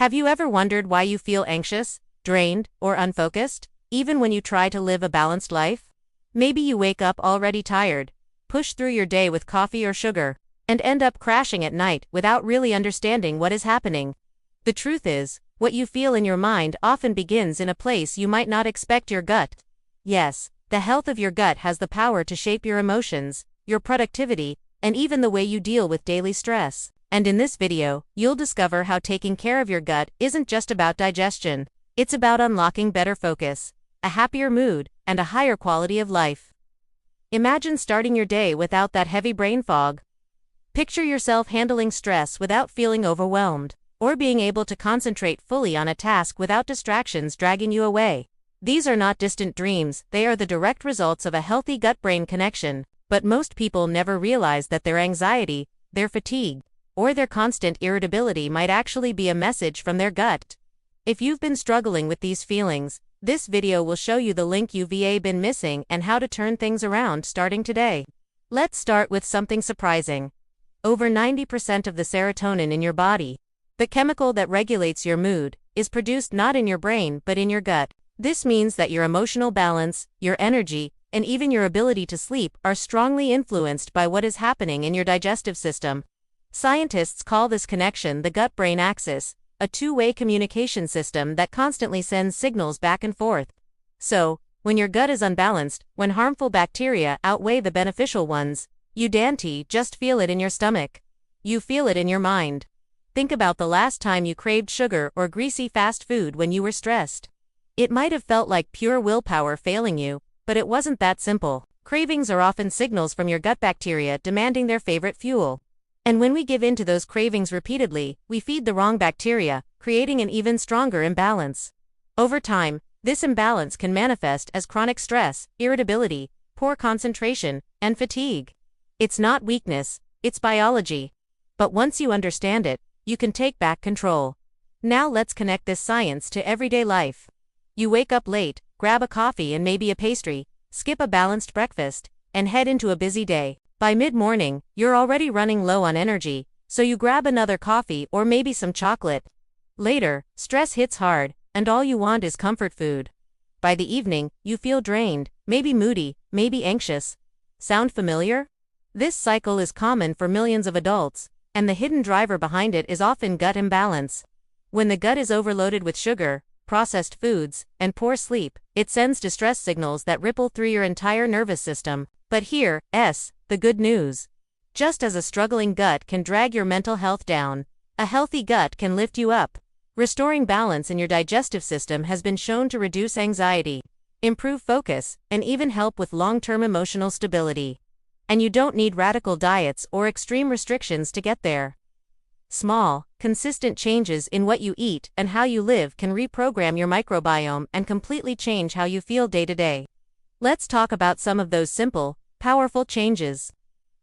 Have you ever wondered why you feel anxious, drained, or unfocused, even when you try to live a balanced life? Maybe you wake up already tired, push through your day with coffee or sugar, and end up crashing at night without really understanding what is happening. The truth is, what you feel in your mind often begins in a place you might not expect: your gut. Yes, the health of your gut has the power to shape your emotions, your productivity, and even the way you deal with daily stress. And in this video, you'll discover how taking care of your gut isn't just about digestion. It's about unlocking better focus, a happier mood, and a higher quality of life. Imagine starting your day without that heavy brain fog. Picture yourself handling stress without feeling overwhelmed, or being able to concentrate fully on a task without distractions dragging you away. These are not distant dreams, they are the direct results of a healthy gut-brain connection, but most people never realize that their anxiety, their fatigue, or their constant irritability might actually be a message from their gut. If you've been struggling with these feelings, this video will show you the link you've been missing and how to turn things around starting today. Let's start with something surprising. Over 90% of the serotonin in your body, the chemical that regulates your mood, is produced not in your brain but in your gut. This means that your emotional balance, your energy, and even your ability to sleep are strongly influenced by what is happening in your digestive system. Scientists call this connection the gut-brain axis, a two-way communication system that constantly sends signals back and forth. So, when your gut is unbalanced, when harmful bacteria outweigh the beneficial ones, you don't just feel it in your stomach. You feel it in your mind. Think about the last time you craved sugar or greasy fast food when you were stressed. It might have felt like pure willpower failing you, but it wasn't that simple. Cravings are often signals from your gut bacteria demanding their favorite fuel. And when we give in to those cravings repeatedly, we feed the wrong bacteria, creating an even stronger imbalance. Over time, this imbalance can manifest as chronic stress, irritability, poor concentration, and fatigue. It's not weakness, it's biology. But once you understand it, you can take back control. Now let's connect this science to everyday life. You wake up late, grab a coffee and maybe a pastry, skip a balanced breakfast, and head into a busy day. By mid-morning, you're already running low on energy, so you grab another coffee or maybe some chocolate. Later, stress hits hard, and all you want is comfort food. By the evening, you feel drained, maybe moody, maybe anxious. Sound familiar? This cycle is common for millions of adults, and the hidden driver behind it is often gut imbalance. When the gut is overloaded with sugar, processed foods, and poor sleep, it sends distress signals that ripple through your entire nervous system. But here's the good news. Just as a struggling gut can drag your mental health down, a healthy gut can lift you up. Restoring balance in your digestive system has been shown to reduce anxiety, improve focus, and even help with long-term emotional stability. And you don't need radical diets or extreme restrictions to get there. Small, consistent changes in what you eat and how you live can reprogram your microbiome and completely change how you feel day to day. Let's talk about some of those simple, powerful changes.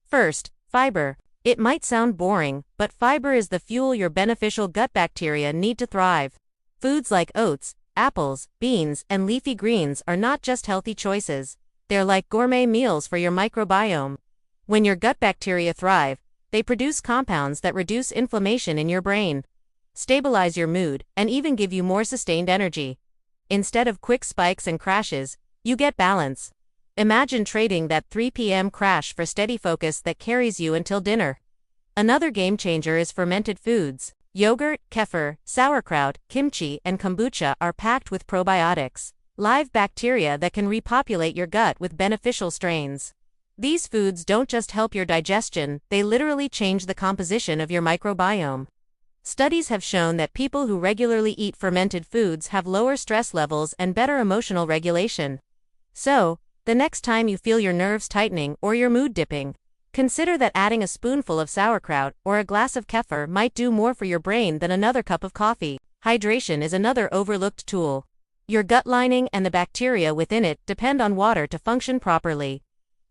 First, fiber. It might sound boring, but fiber is the fuel your beneficial gut bacteria need to thrive. Foods like oats, apples, beans, and leafy greens are not just healthy choices, they're like gourmet meals for your microbiome. When your gut bacteria thrive, they produce compounds that reduce inflammation in your brain, stabilize your mood, and even give you more sustained energy. Instead of quick spikes and crashes, you get balance. Imagine trading that 3 p.m. crash for steady focus that carries you until dinner. Another game changer is fermented foods. Yogurt, kefir, sauerkraut, kimchi, and kombucha are packed with probiotics, live bacteria that can repopulate your gut with beneficial strains. These foods don't just help your digestion, they literally change the composition of your microbiome. Studies have shown that people who regularly eat fermented foods have lower stress levels and better emotional regulation. So, the next time you feel your nerves tightening or your mood dipping, consider that adding a spoonful of sauerkraut or a glass of kefir might do more for your brain than another cup of coffee. Hydration is another overlooked tool. Your gut lining and the bacteria within it depend on water to function properly.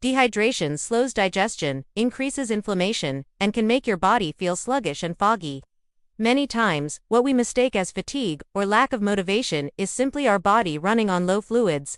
Dehydration slows digestion, increases inflammation, and can make your body feel sluggish and foggy. Many times, what we mistake as fatigue or lack of motivation is simply our body running on low fluids.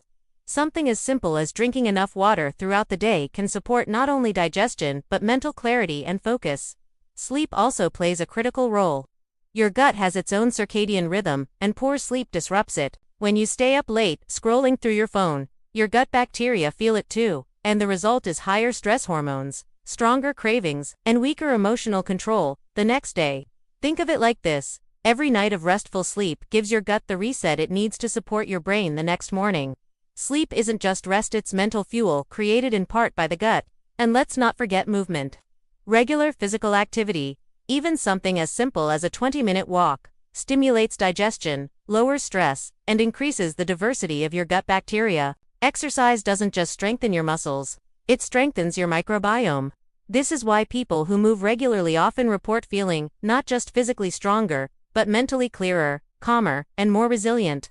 Something as simple as drinking enough water throughout the day can support not only digestion but mental clarity and focus. Sleep also plays a critical role. Your gut has its own circadian rhythm, and poor sleep disrupts it. When you stay up late, scrolling through your phone, your gut bacteria feel it too, and the result is higher stress hormones, stronger cravings, and weaker emotional control the next day. Think of it like this: every night of restful sleep gives your gut the reset it needs to support your brain the next morning. Sleep isn't just rest, it's mental fuel created in part by the gut. And let's not forget movement. Regular physical activity, even something as simple as a 20-minute walk, stimulates digestion, lowers stress, and increases the diversity of your gut bacteria. Exercise doesn't just strengthen your muscles, it strengthens your microbiome. This is why people who move regularly often report feeling not just physically stronger, but mentally clearer, calmer, and more resilient.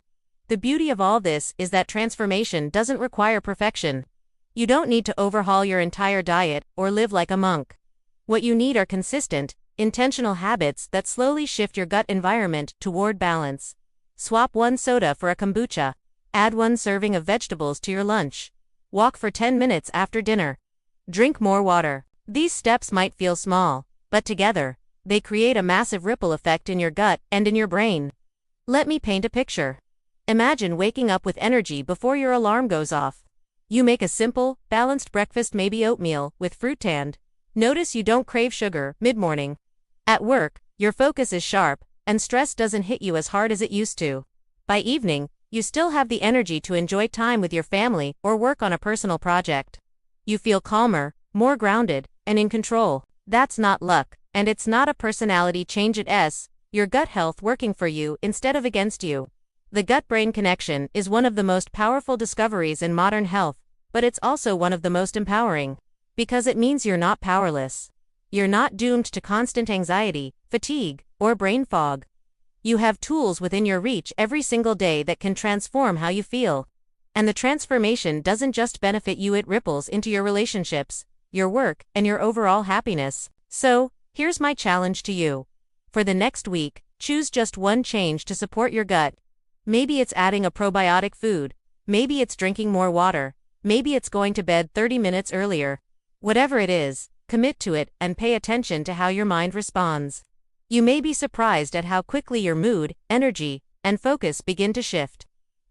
The beauty of all this is that transformation doesn't require perfection. You don't need to overhaul your entire diet or live like a monk. What you need are consistent, intentional habits that slowly shift your gut environment toward balance. Swap one soda for a kombucha. Add one serving of vegetables to your lunch. Walk for 10 minutes after dinner. Drink more water. These steps might feel small, but together, they create a massive ripple effect in your gut and in your brain. Let me paint a picture. Imagine waking up with energy before your alarm goes off. You make a simple, balanced breakfast, maybe oatmeal with fruit and notice you don't crave sugar mid-morning. At work, your focus is sharp, and stress doesn't hit you as hard as it used to. By evening, you still have the energy to enjoy time with your family or work on a personal project. You feel calmer, more grounded, and in control. That's not luck, and it's not a personality change, it's your gut health working for you instead of against you. The gut-brain connection is one of the most powerful discoveries in modern health, but it's also one of the most empowering. Because it means you're not powerless. You're not doomed to constant anxiety, fatigue, or brain fog. You have tools within your reach every single day that can transform how you feel. And the transformation doesn't just benefit you, it ripples into your relationships, your work, and your overall happiness. So, here's my challenge to you. For the next week, choose just one change to support your gut. Maybe it's adding a probiotic food. Maybe it's drinking more water. Maybe it's going to bed 30 minutes earlier. Whatever it is, commit to it and pay attention to how your mind responds. You may be surprised at how quickly your mood, energy, and focus begin to shift.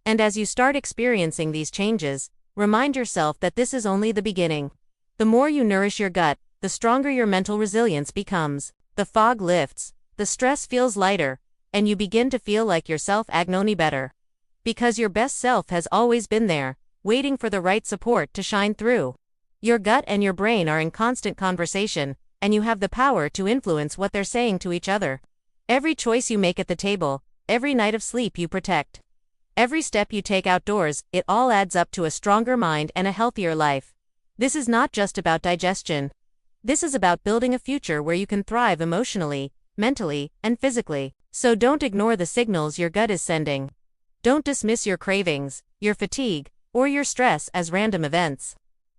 And as you start experiencing these changes, remind yourself that this is only the beginning. The more you nourish your gut, the stronger your mental resilience becomes. The fog lifts, the stress feels lighter, and you begin to feel like yourself agnoni better. Because your best self has always been there, waiting for the right support to shine through. Your gut and your brain are in constant conversation, and you have the power to influence what they're saying to each other. Every choice you make at the table, every night of sleep you protect, every step you take outdoors, it all adds up to a stronger mind and a healthier life. This is not just about digestion. This is about building a future where you can thrive emotionally, mentally, and physically. So don't ignore the signals your gut is sending. Don't dismiss your cravings, your fatigue, or your stress as random events.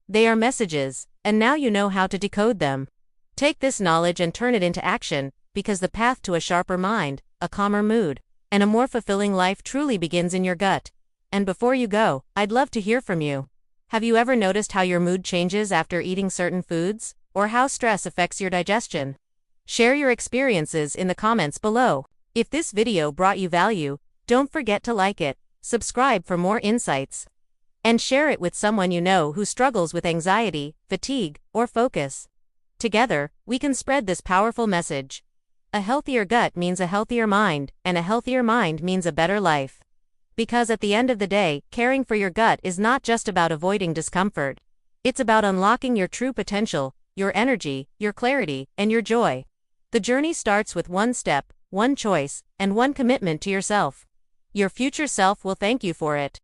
They are messages, and now you know how to decode them. Take this knowledge and turn it into action, because the path to a sharper mind, a calmer mood, and a more fulfilling life truly begins in your gut. And before you go, I'd love to hear from you. Have you ever noticed how your mood changes after eating certain foods, or how stress affects your digestion? Share your experiences in the comments below. If this video brought you value, don't forget to like it, subscribe for more insights, and share it with someone you know who struggles with anxiety, fatigue, or focus. Together, we can spread this powerful message. A healthier gut means a healthier mind, and a healthier mind means a better life. Because at the end of the day, caring for your gut is not just about avoiding discomfort. It's about unlocking your true potential, your energy, your clarity, and your joy. The journey starts with one step, one choice, and one commitment to yourself. Your future self will thank you for it.